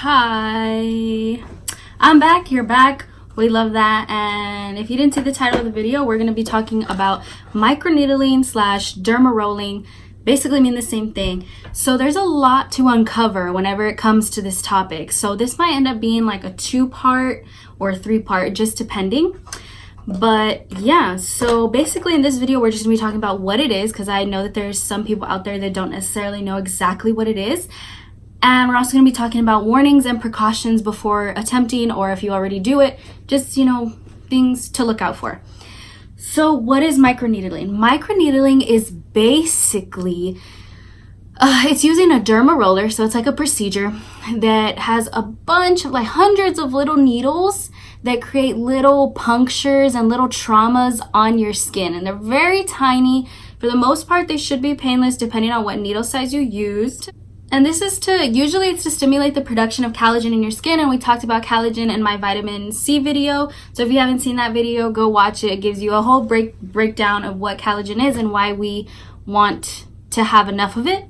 Hi, I'm back. You're back. We love that. And if you didn't see the title of the video, we're going to be talking about microneedling slash derma-rolling. Basically mean the same thing. So there's a lot to uncover whenever it comes to this topic. So this might end up being like a 2-part or 3-part, just depending. But yeah, so basically in this video, we're just gonna be talking about what it is, because I know that there's some people out there that don't necessarily know exactly what it is. And we're also going to be talking about warnings and precautions before attempting, or if you already do it, just, things to look out for. So what is microneedling? Microneedling is basically, it's using a derma roller. So it's like a procedure that has a bunch of hundreds of little needles that create little punctures and little traumas on your skin. And they're very tiny. For the most part, they should be painless depending on what needle size you used. And this is usually it's to stimulate the production of collagen in your skin. And we talked about collagen in my vitamin C video. So if you haven't seen that video, go watch it. It gives you a whole breakdown of what collagen is and why we want to have enough of it.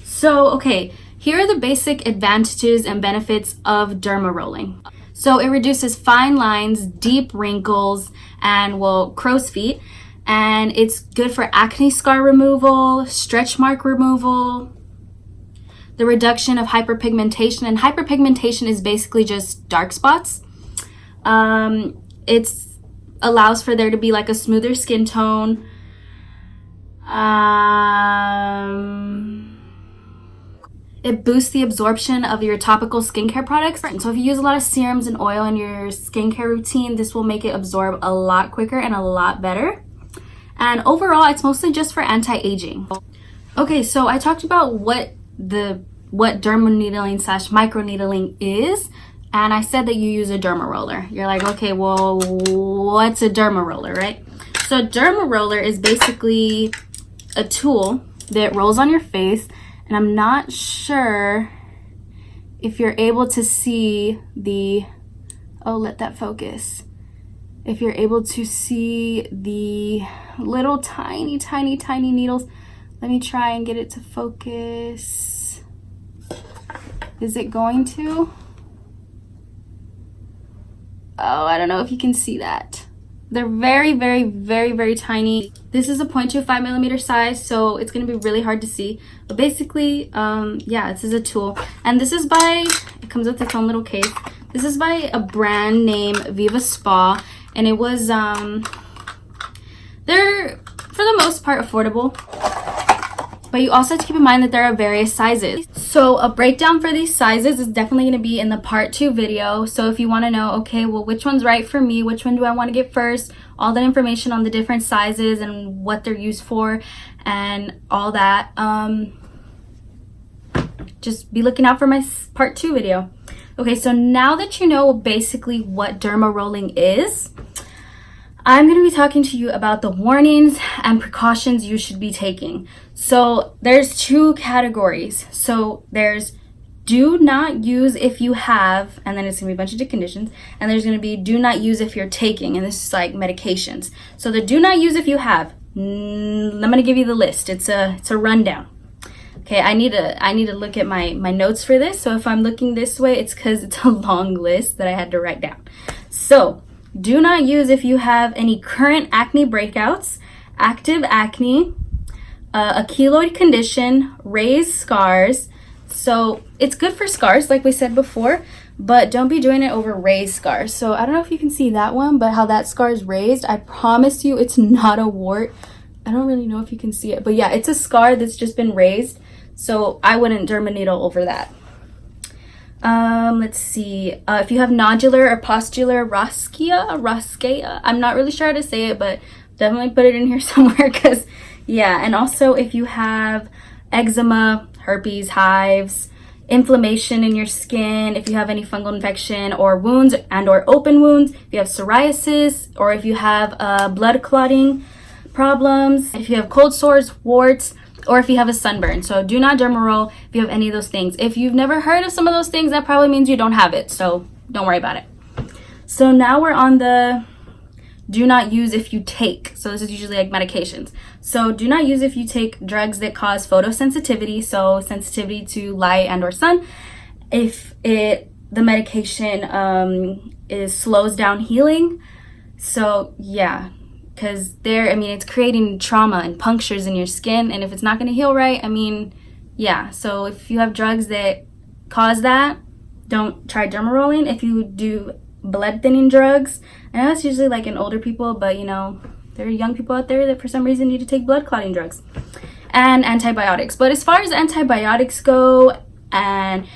So, okay, here are the basic advantages and benefits of derma rolling. So it reduces fine lines, deep wrinkles, and crow's feet. And it's good for acne scar removal, stretch mark removal, the reduction of hyperpigmentation. And hyperpigmentation is basically just dark spots. It allows for there to be like a smoother skin tone. It boosts the absorption of your topical skincare products. And so if you use a lot of serums and oil in your skincare routine, this will make it absorb a lot quicker and a lot better. And overall, it's mostly just for anti-aging. Okay, so I talked about what derma needling slash microneedling is, and I said that you use a derma roller. You're like, okay, well, what's a derma roller, right? So a derma roller is basically a tool that rolls on your face, and I'm not sure if you're able to see let that focus. If you're able to see the little tiny needles. Let me try and get it to focus. Is it going to? Oh, I don't know if you can see that. They're very tiny. This is a 0.25 millimeter size, so it's going to be really hard to see. But basically, yeah, this is a tool. And this is it comes with its own little case. This is by a brand named Viva Spa. And it was, they're, for the most part, affordable. But you also have to keep in mind that there are various sizes. So a breakdown for these sizes is definitely going to be in the part 2 video. So if you want to know, okay, well, which one's right for me? Which one do I want to get first? All that information on the different sizes and what they're used for and all that. Just be looking out for my part 2 video. Okay, so now that you know basically what derma rolling is, I'm going to be talking to you about the warnings and precautions you should be taking. So there's 2 categories. So there's do not use if you have, and then it's going to be a bunch of different conditions. And there's going to be do not use if you're taking, and this is like medications. So the do not use if you have, I'm going to give you the list. It's a rundown. Okay, I need to look at my notes for this. So if I'm looking this way, it's because it's a long list that I had to write down. So do not use if you have any current acne breakouts, active acne, a keloid condition, raised scars. So it's good for scars, like we said before, but don't be doing it over raised scars. So I don't know if you can see that one, but how that scar is raised, I promise you it's not a wart. I don't really know if you can see it, but yeah, it's a scar that's just been raised. So I wouldn't derma needle over that. Let's see. If you have nodular or pustular rosacea, I'm not really sure how to say it, but definitely put it in here somewhere because, yeah. And also if you have eczema, herpes, hives, inflammation in your skin, if you have any fungal infection or wounds and or open wounds, if you have psoriasis, or if you have blood clotting problems, if you have cold sores, warts, or if you have a sunburn. So do not derma roll if you have any of those things. If you've never heard of some of those things, that probably means you don't have it. So don't worry about it. So now we're on the do not use if you take. So this is usually like medications. So do not use if you take drugs that cause photosensitivity, so sensitivity to light and or sun, if the medication slows down healing. So yeah, because it's creating trauma and punctures in your skin, and if it's not going to heal right, yeah. So if you have drugs that cause that, don't try Derma-Rolling. If you do blood thinning drugs, and that's usually like in older people, but there are young people out there that for some reason need to take blood clotting drugs, and antibiotics. But as far as antibiotics go and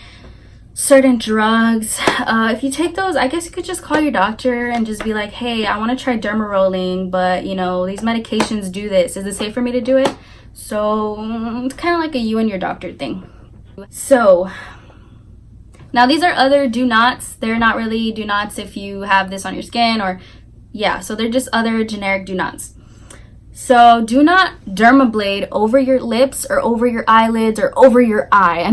certain drugs, if you take those, I guess you could just call your doctor and just be like, hey, I want to try Derma-Rolling, but these medications do this. Is it safe for me to do it? So it's kind of like a you and your doctor thing. So now these are other do nots. They're not really do nots if you have this on your skin, or yeah, so they're just other generic do nots. So do not dermablade over your lips or over your eyelids or over your eye.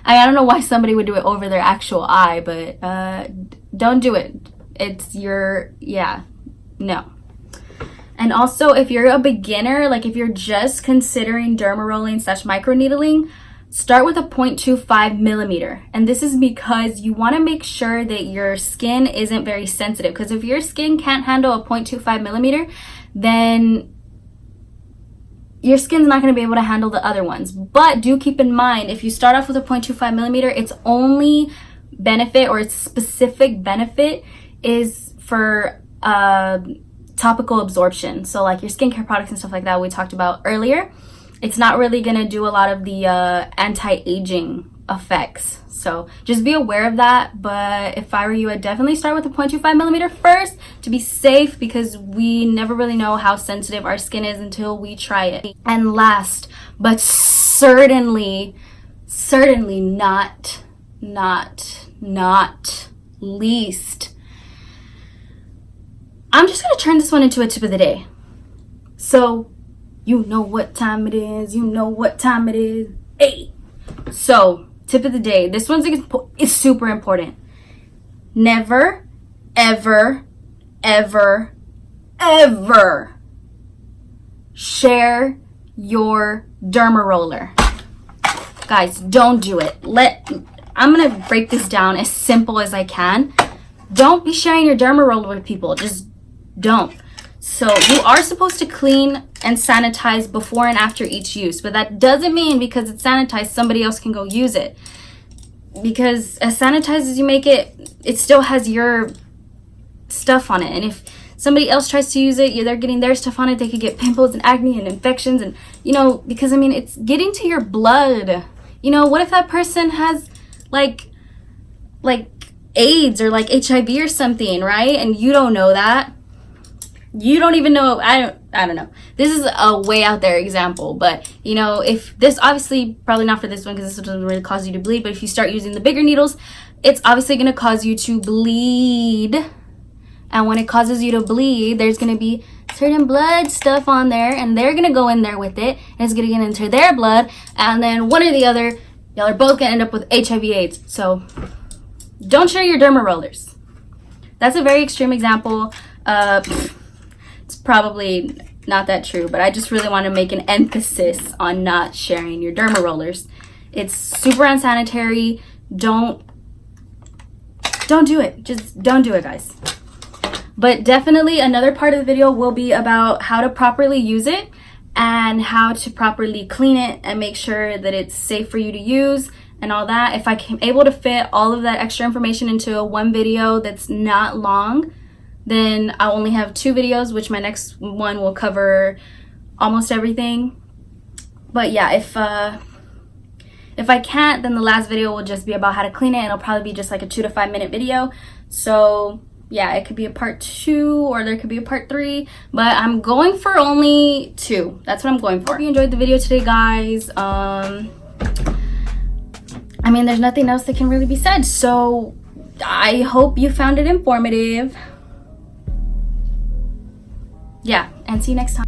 I don't know why somebody would do it over their actual eye, but don't do it. It's no. And also, if you're a beginner, like if you're just considering derma-rolling / microneedling, start with a 0.25 millimeter. And this is because you want to make sure that your skin isn't very sensitive. Because if your skin can't handle a 0.25 millimeter, then your skin's not going to be able to handle the other ones. But do keep in mind, if you start off with a 0.25 millimeter, its only benefit, or its specific benefit, is for topical absorption. So like your skincare products and stuff like that we talked about earlier. It's not really going to do a lot of the anti-aging effects. So just be aware of that. But if I were you, I'd definitely start with a 0.25 millimeter first to be safe, because we never really know how sensitive our skin is until we try it. And last, but certainly not least, I'm just going to turn this one into a tip of the day. So you know what time it is. Hey! So, tip of the day. This one's is super important. Never, ever, ever, ever share your derma roller. Guys, don't do it. I'm going to break this down as simple as I can. Don't be sharing your derma roller with people. Just don't. So you are supposed to clean and sanitize before and after each use, but that doesn't mean because it's sanitized somebody else can go use it. Because as sanitized as you make it, it still has your stuff on it. And if somebody else tries to use it, they're getting their stuff on it, they could get pimples and acne and infections, and because it's getting to your blood. What if that person has like AIDS or like HIV or something, right? And you don't know that. You don't even know. I don't know. This is a way out there example, but if this, obviously probably not for this one because this doesn't really cause you to bleed, but if you start using the bigger needles, it's obviously going to cause you to bleed. And when it causes you to bleed, there's going to be certain blood stuff on there, and they're going to go in there with it, and it's going to get into their blood, and then one or the other, y'all are both going to end up with HIV AIDS. So don't share your derma rollers. That's a very extreme example. It's probably not that true, but I just really want to make an emphasis on not sharing your derma rollers. It's super unsanitary. Don't do it. Just don't do it, guys. But definitely another part of the video will be about how to properly use it and how to properly clean it and make sure that it's safe for you to use and all that. If I am able to fit all of that extra information into one video that's not long, then I'll only have 2 videos, which my next one will cover almost everything. But yeah, if I can't, then the last video will just be about how to clean it, and it'll probably be just like a 2 to 5 minute video. So yeah, it could be a part 2 or there could be a part 3, but I'm going for only 2. That's what I'm going for. Hope you enjoyed the video today, guys. There's nothing else that can really be said, so I hope you found it informative. Yeah, and see you next time.